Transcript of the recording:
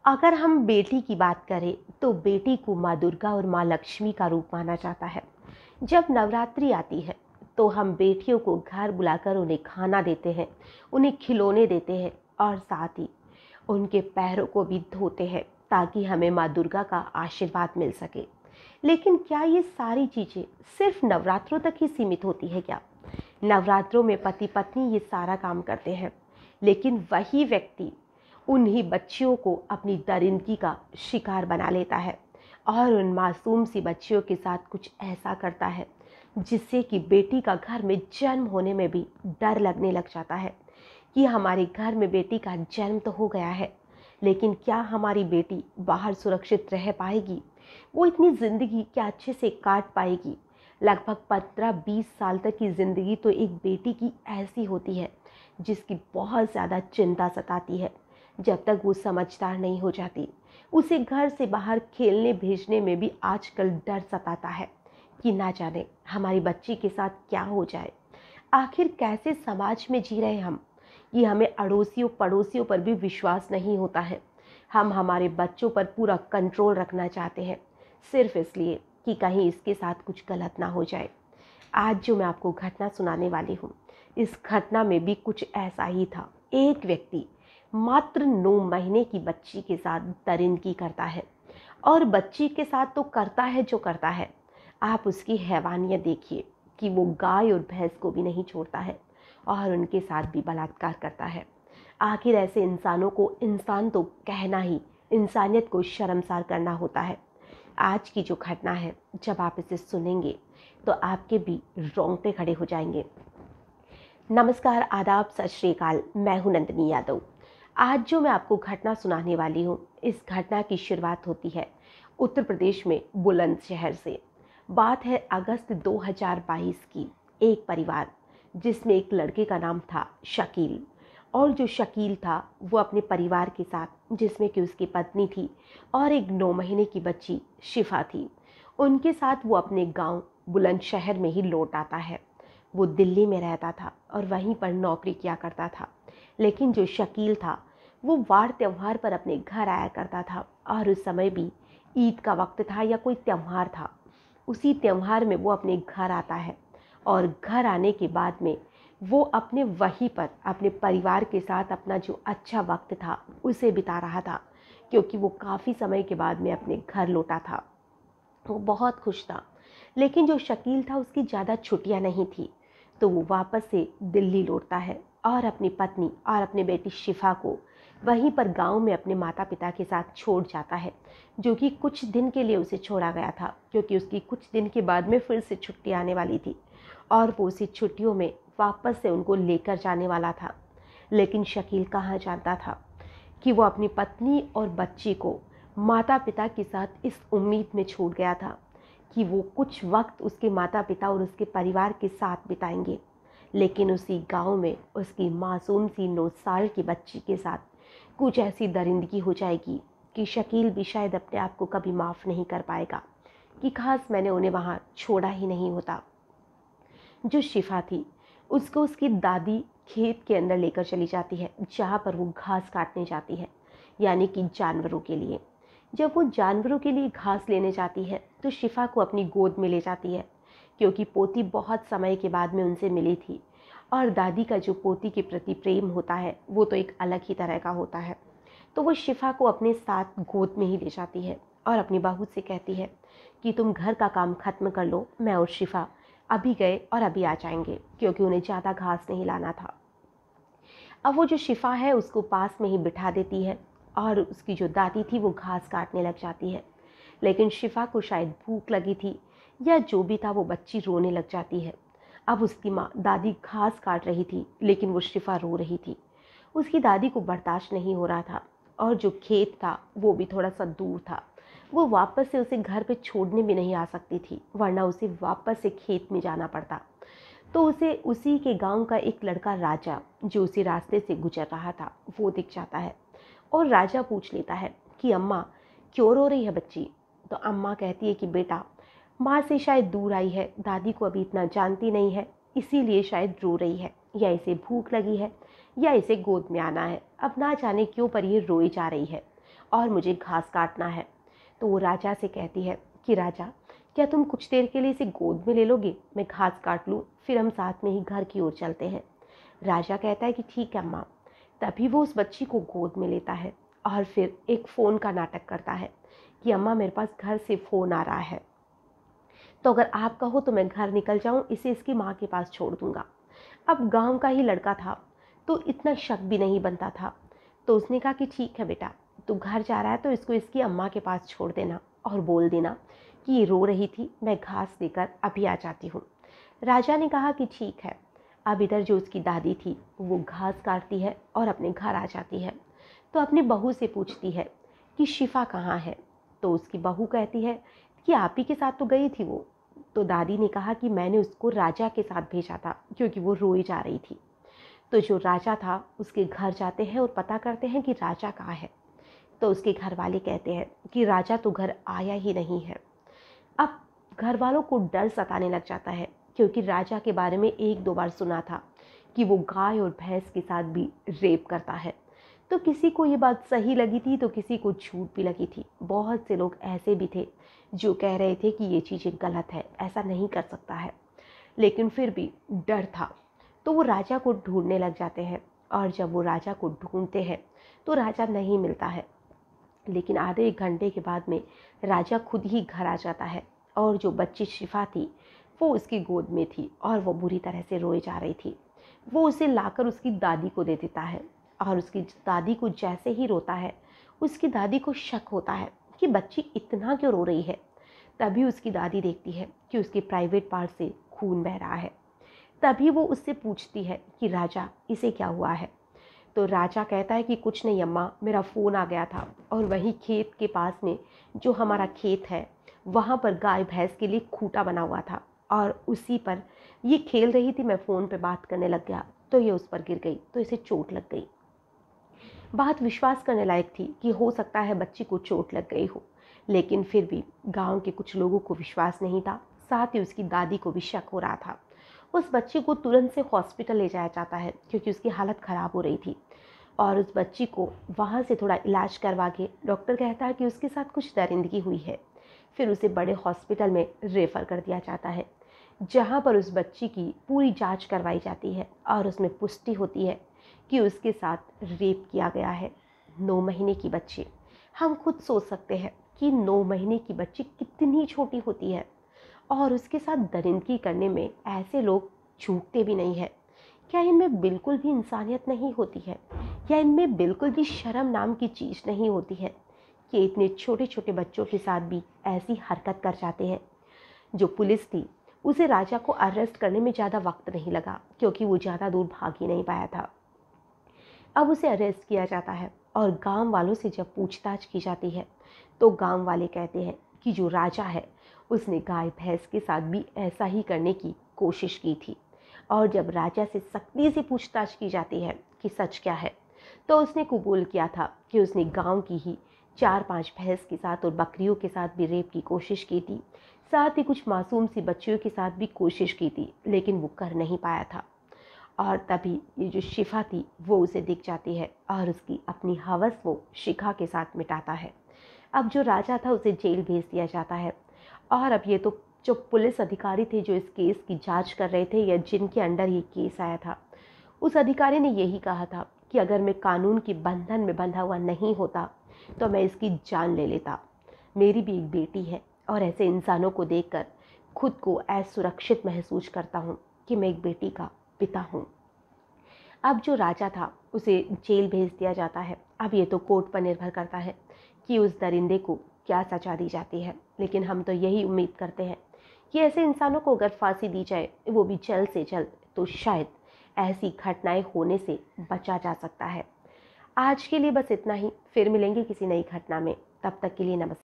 अगर हम बेटी की बात करें तो बेटी को माँ दुर्गा और माँ लक्ष्मी का रूप माना जाता है। जब नवरात्रि आती है तो हम बेटियों को घर बुलाकर उन्हें खाना देते हैं, उन्हें खिलौने देते हैं और साथ ही उनके पैरों को भी धोते हैं ताकि हमें माँ दुर्गा का आशीर्वाद मिल सके। लेकिन क्या ये सारी चीज़ें सिर्फ नवरात्रों तक ही सीमित होती है क्या? नवरात्रों में पति पत्नी ये सारा काम करते हैं, लेकिन वही व्यक्ति उन्हीं बच्चियों को अपनी दरिंदगी का शिकार बना लेता है और उन मासूम सी बच्चियों के साथ कुछ ऐसा करता है जिससे कि बेटी का घर में जन्म होने में भी डर लगने लग जाता है कि हमारे घर में बेटी का जन्म तो हो गया है, लेकिन क्या हमारी बेटी बाहर सुरक्षित रह पाएगी? वो इतनी ज़िंदगी क्या अच्छे से काट पाएगी? लगभग 15-20 साल तक की ज़िंदगी तो एक बेटी की ऐसी होती है जिसकी बहुत ज़्यादा चिंता सताती है जब तक वो समझदार नहीं हो जाती। उसे घर से बाहर खेलने भेजने में भी आजकल डर सताता है कि ना जाने हमारी बच्ची के साथ क्या हो जाए। आखिर कैसे समाज में जी रहे हम कि हमें अड़ोसियों पड़ोसियों पर भी विश्वास नहीं होता है। हम हमारे बच्चों पर पूरा कंट्रोल रखना चाहते हैं सिर्फ इसलिए कि कहीं इसके साथ कुछ गलत ना हो जाए। आज जो मैं आपको घटना सुनाने वाली हूँ, इस घटना में भी कुछ ऐसा ही था। एक व्यक्ति मात्र 9 महीने की बच्ची के साथ दरिंदगी करता है और बच्ची के साथ तो करता है जो करता है, आप उसकी हैवानियत देखिए कि वो गाय और भैंस को भी नहीं छोड़ता है और उनके साथ भी बलात्कार करता है। आखिर ऐसे इंसानों को इंसान तो कहना ही इंसानियत को शर्मसार करना होता है। आज की जो घटना है, जब आप इसे सुनेंगे तो आपके भी रोंगटे खड़े हो जाएंगे। नमस्कार, आदाब, सत श्री अकाल। मैं हूं नंदिनी यादव। आज जो मैं आपको घटना सुनाने वाली हूं, इस घटना की शुरुआत होती है उत्तर प्रदेश में बुलंदशहर से। बात है अगस्त 2022 की। एक परिवार जिसमें एक लड़के का नाम था शकील, और जो शकील था वो अपने परिवार के साथ, जिसमें कि उसकी पत्नी थी और एक 9 महीने की बच्ची शिफा थी, उनके साथ वो अपने गांव बुलंदशहर में ही लौट आता है। वो दिल्ली में रहता था और वहीं पर नौकरी किया करता था। लेकिन जो शकील था वो वार त्योहार पर अपने घर आया करता था, और उस समय भी ईद का वक्त था या कोई त्योहार था। उसी त्योहार में वो अपने घर आता है और घर आने के बाद में वो अपने वहीं पर अपने परिवार के साथ अपना जो अच्छा वक्त था उसे बिता रहा था, क्योंकि वो काफ़ी समय के बाद में अपने घर लौटा था। वो बहुत खुश था। लेकिन जो शकील था उसकी ज़्यादा छुट्टियां नहीं थी, तो वो वापस से दिल्ली लौटता है और अपनी पत्नी और अपनी बेटी शिफा को वहीं पर गांव में अपने माता पिता के साथ छोड़ जाता है, जो कि कुछ दिन के लिए उसे छोड़ा गया था, क्योंकि उसकी कुछ दिन के बाद में फिर से छुट्टी आने वाली थी और वो उसी छुट्टियों में वापस से उनको लेकर जाने वाला था। लेकिन शकील कहाँ जानता था कि वो अपनी पत्नी और बच्ची को माता पिता के साथ इस उम्मीद में छोड़ गया था कि वो कुछ वक्त उसके माता पिता और उसके परिवार के साथ बिताएंगे। लेकिन उसी गांव में उसकी मासूम सी 9 साल की बच्ची के साथ कुछ ऐसी दरिंदगी हो जाएगी कि शकील भी शायद अपने आप को कभी माफ़ नहीं कर पाएगा कि खास मैंने उन्हें वहाँ छोड़ा ही नहीं होता। जो शिफा थी उसको उसकी दादी खेत के अंदर लेकर चली जाती है, जहाँ पर वो घास काटने जाती है, यानी कि जानवरों के लिए। जब वो जानवरों के लिए घास लेने जाती है तो शिफा को अपनी गोद में ले जाती है, क्योंकि पोती बहुत समय के बाद में उनसे मिली थी और दादी का जो पोती के प्रति प्रेम होता है वो तो एक अलग ही तरह का होता है। तो वो शिफा को अपने साथ गोद में ही ले जाती है और अपनी बहू से कहती है कि तुम घर का काम खत्म कर लो, मैं और शिफा अभी गए और अभी आ जाएंगे, क्योंकि उन्हें ज़्यादा घास नहीं लाना था। अब वो जो शिफा है उसको पास में ही बिठा देती है और उसकी जो दादी थी वो घास काटने लग जाती है। लेकिन शिफा को शायद भूख लगी थी या जो भी था, वो बच्ची रोने लग जाती है। अब उसकी माँ दादी घास काट रही थी लेकिन वो शिफा रो रही थी। उसकी दादी को बर्दाश्त नहीं हो रहा था और जो खेत था वो भी थोड़ा सा दूर था। वो वापस से उसे घर पे छोड़ने भी नहीं आ सकती थी, वरना उसे वापस से खेत में जाना पड़ता। तो उसे उसी के गांव का एक लड़का राजा, जो उसी रास्ते से गुजर रहा था, वो दिख जाता है और राजा पूछ लेता है कि अम्मा क्यों रो रही है बच्ची? तो अम्मा कहती है कि बेटा माँ से शायद दूर आई है, दादी को अभी इतना जानती नहीं है, इसीलिए शायद रो रही है, या इसे भूख लगी है या इसे गोद में आना है। अब ना जाने क्यों पर ये रोई जा रही है और मुझे घास काटना है। तो वो राजा से कहती है कि राजा, क्या तुम कुछ देर के लिए इसे गोद में ले लोगे? मैं घास काट लूँ, फिर हम साथ में ही घर की ओर चलते हैं। राजा कहता है कि ठीक है अम्मा। तभी वो उस बच्ची को गोद में लेता है और फिर एक फ़ोन का नाटक करता है कि अम्मा मेरे पास घर से फ़ोन आ रहा है, तो अगर आप कहो तो मैं घर निकल जाऊं, इसे इसकी माँ के पास छोड़ दूंगा। अब गांव का ही लड़का था तो इतना शक भी नहीं बनता था। तो उसने कहा कि ठीक है बेटा, तू घर जा रहा है तो इसको इसकी अम्मा के पास छोड़ देना और बोल देना कि ये रो रही थी, मैं घास देकर अभी आ जाती हूँ। राजा ने कहा कि ठीक है। अब इधर जो उसकी दादी थी वो घास काटती है और अपने घर आ जाती है। तो अपनी बहू से पूछती है कि शिफा कहाँ है? तो उसकी बहू कहती है कि आप ही के साथ तो गई थी वो। तो दादी ने कहा कि मैंने उसको राजा के साथ भेजा था क्योंकि वो रोई जा रही थी। तो जो राजा था उसके घर जाते हैं और पता करते हैं कि राजा कहाँ है। तो उसके घर वाले कहते हैं कि राजा तो घर आया ही नहीं है। अब घर वालों को डर सताने लग जाता है क्योंकि राजा के बारे में एक दो बार सुना था कि वो गाय और भैंस के साथ भी रेप करता है। तो किसी को ये बात सही लगी थी तो किसी को झूठ भी लगी थी। बहुत से लोग ऐसे भी थे जो कह रहे थे कि ये चीज़ें गलत है, ऐसा नहीं कर सकता है, लेकिन फिर भी डर था। तो वो राजा को ढूंढने लग जाते हैं और जब वो राजा को ढूंढते हैं तो राजा नहीं मिलता है। लेकिन आधे एक घंटे के बाद में राजा खुद ही घर आ जाता है और जो बच्ची शिफा थी वो उसकी गोद में थी और वो बुरी तरह से रोए जा रही थी। वो उसे लाकर उसकी दादी को दे देता है और उसकी दादी को जैसे ही रोता है उसकी दादी को शक होता है कि बच्ची इतना क्यों रो रही है। तभी उसकी दादी देखती है कि उसके प्राइवेट पार्ट से खून बह रहा है। तभी वो उससे पूछती है कि राजा, इसे क्या हुआ है? तो राजा कहता है कि कुछ नहीं अम्मा, मेरा फ़ोन आ गया था और वहीं खेत के पास में जो हमारा खेत है वहाँ पर गाय भैंस के लिए खूंटा बना हुआ था और उसी पर ये खेल रही थी। मैं फ़ोन पे बात करने लग गया तो ये उस पर गिर गई तो इसे चोट लग गई। बात विश्वास करने लायक थी कि हो सकता है बच्ची को चोट लग गई हो, लेकिन फिर भी गांव के कुछ लोगों को विश्वास नहीं था, साथ ही उसकी दादी को भी शक हो रहा था। उस बच्ची को तुरंत से हॉस्पिटल ले जाया जाता है क्योंकि उसकी हालत ख़राब हो रही थी और उस बच्ची को वहाँ से थोड़ा इलाज करवा के डॉक्टर कहता है कि उसके साथ कुछ दरिंदगी हुई है। फिर उसे बड़े हॉस्पिटल में रेफ़र कर दिया जाता है जहाँ पर उस बच्ची की पूरी जांच करवाई जाती है और उसमें पुष्टि होती है कि उसके साथ रेप किया गया है। 9 महीने की बच्ची। हम खुद सोच सकते हैं कि 9 महीने की बच्ची कितनी छोटी होती है और उसके साथ दरिंदगी करने में ऐसे लोग चूकते भी नहीं है। क्या इनमें बिल्कुल भी इंसानियत नहीं होती है? या इनमें बिल्कुल भी शर्म नाम की चीज़ नहीं होती है कि इतने छोटे छोटे बच्चों के साथ भी ऐसी हरकत कर जाते हैं? जो पुलिस थी उसे राजा को अरेस्ट करने में ज़्यादा वक्त नहीं लगा क्योंकि वो ज़्यादा दूर भाग ही नहीं पाया था। अब उसे अरेस्ट किया जाता है और गांव वालों से जब पूछताछ की जाती है तो गांव वाले कहते हैं कि जो राजा है उसने गाय भैंस के साथ भी ऐसा ही करने की कोशिश की थी। और जब राजा से सख्ती से पूछताछ की जाती है कि सच क्या है तो उसने कबूल किया था कि उसने गांव की ही 4-5 भैंस के साथ और बकरियों के साथ भी रेप की कोशिश की थी। साथ ही कुछ मासूम सी बच्चियों के साथ भी कोशिश की थी, लेकिन वो कर नहीं पाया था। और तभी ये जो शिफा थी वो उसे दिख जाती है और उसकी अपनी हवस वो शिखा के साथ मिटाता है। अब जो राजा था उसे जेल भेज दिया जाता है और अब ये तो जो पुलिस अधिकारी थे जो इस केस की जांच कर रहे थे या जिनके अंडर ये केस आया था, उस अधिकारी ने यही कहा था कि अगर मैं कानून के बंधन में बंधा हुआ नहीं होता तो मैं इसकी जान ले लेता। मेरी भी एक बेटी है और ऐसे इंसानों को देखकर खुद को असुरक्षित महसूस करता हूँ कि मैं एक बेटी का पिता हूँ। अब जो राजा था उसे जेल भेज दिया जाता है। अब ये तो कोर्ट पर निर्भर करता है कि उस दरिंदे को क्या सजा दी जाती है, लेकिन हम तो यही उम्मीद करते हैं कि ऐसे इंसानों को अगर फांसी दी जाए वो भी जल्द से जल्द, तो शायद ऐसी घटनाएं होने से बचा जा सकता है। आज के लिए बस इतना ही, फिर मिलेंगे किसी नई घटना में। तब तक के लिए नमस्कार।